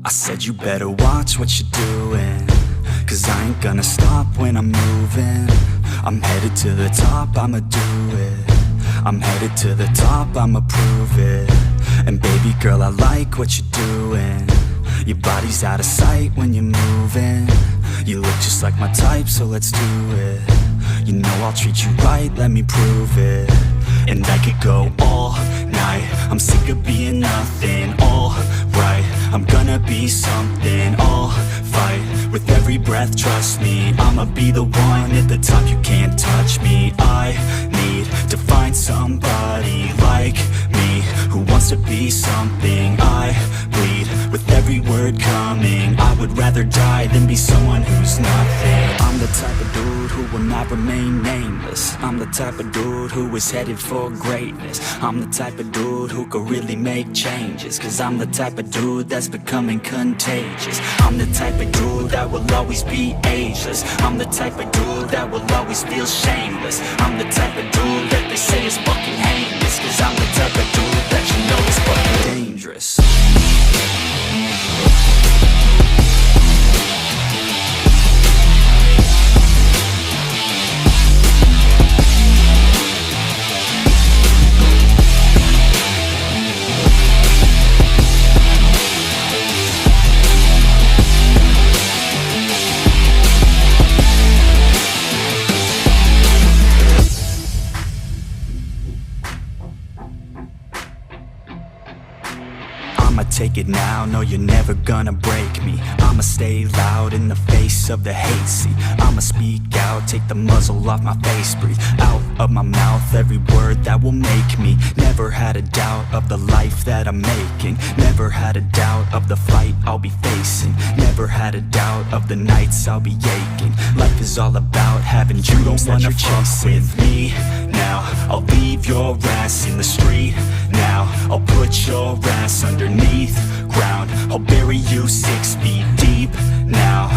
I said you better watch what you're doing, 'cause I ain't gonna stop when I'm moving. I'm headed to the top, I'ma do it. I'm headed to the top, I'ma prove it. And baby girl, I like what you're doing. Your body's out of sight when you're moving. You look just like my type, so let's do it. You know I'll treat you right, let me prove it. And I could go all night, I'm sick of being nothing. All right, I'm gonna be something. I'll fight with every breath, trust me. I'ma be the one at the top, you can't touch me. I need to find somebody like me, who wants to be something. I bleed with every word coming. I would rather die than be someone who's nothing. I'm the type of dude who will not remain nameless. I'm the type of dude who is headed for greatness. I'm the type of dude who could really make changes, 'cause I'm the type of dude that's becoming contagious. I'm the type of dude that will always be ageless. I'm the type of dude that will always feel shameless. I'm the type of dude that they say is fucking heinous, 'cause I'm the type of dude that you know is fucking dangerous. I'ma take it now, no you're never gonna break me. I'ma stay loud in the face of the hate, see. I'ma speak out, take the muzzle off my face. Breathe out of my mouth every word that will make me. Never had a doubt of the life that I'm making. Never had a doubt of the fight I'll be facing. Never had a doubt of the nights I'll be aching. Life is all about having dreams that you're chasing. With me now, I'll leave your ass in the street now. I'll put your ass underneath ground. I'll bury you 6 feet deep now.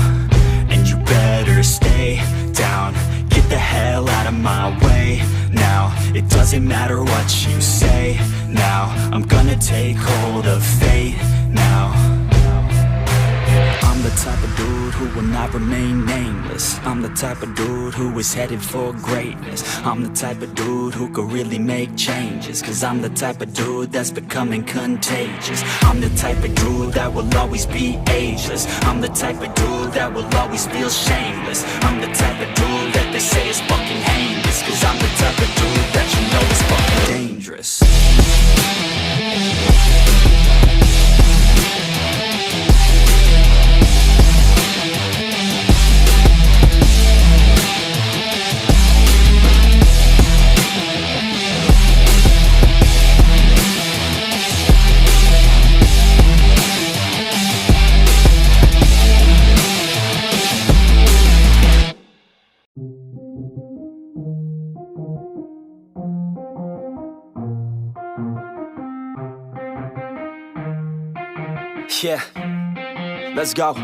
And you better stay down. Get the hell out of my way now. It doesn't matter what you say now. I'm gonna take hold of fate now. I'm the type of dude who will not remain nameless. I'm the type of dude who is headed for greatness. I'm the type of dude who could really make changes, 'cause I'm the type of dude that's becoming contagious. I'm the type of dude that will always be ageless. I'm the type of dude that will always feel shameless. I'm the type of dude that they say is fucking heinous, 'cause I'm the type of dude that you know is fucking dangerous. Yeah, let's go.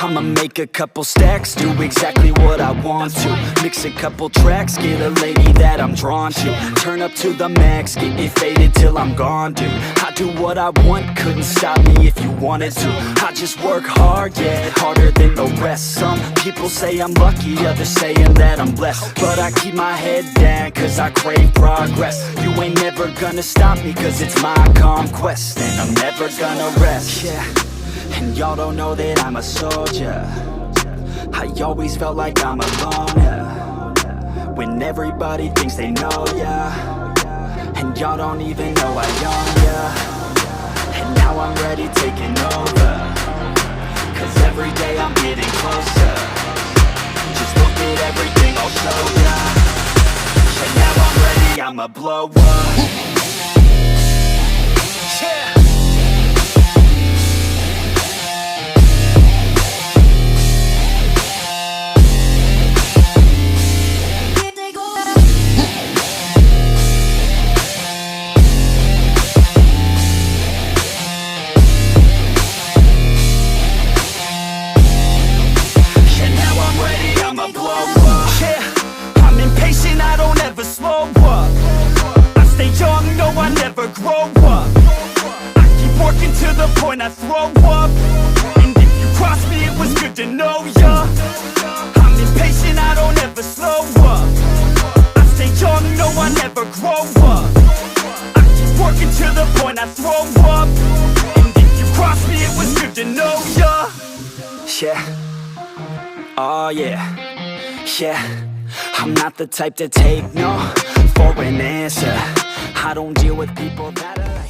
I'ma make a couple stacks, do exactly what I want to. Mix a couple tracks, get a lady that I'm drawn to. Turn up to the max, get it faded till I'm gone, dude. I do what I want, couldn't stop me if you wanted to. I just work hard, yeah, harder than the rest. Some people say I'm lucky, others saying that I'm blessed. But I keep my head down, 'cause I crave progress. You ain't never gonna stop me, 'cause it's my conquest. And I'm never gonna rest, yeah. And y'all don't know that I'm a soldier. I always felt like I'm alone, yeah. When everybody thinks they know, yeah. And y'all don't even know I own, yeah. And now I'm ready taking over, 'cause every day I'm getting closer. Just look at everything I'll show ya. And now I'm ready, I'ma blow up. Yeah. I stay young, no I never grow up. Oh yeah, yeah. I'm not the type to take no for an answer. I don't deal with people that are like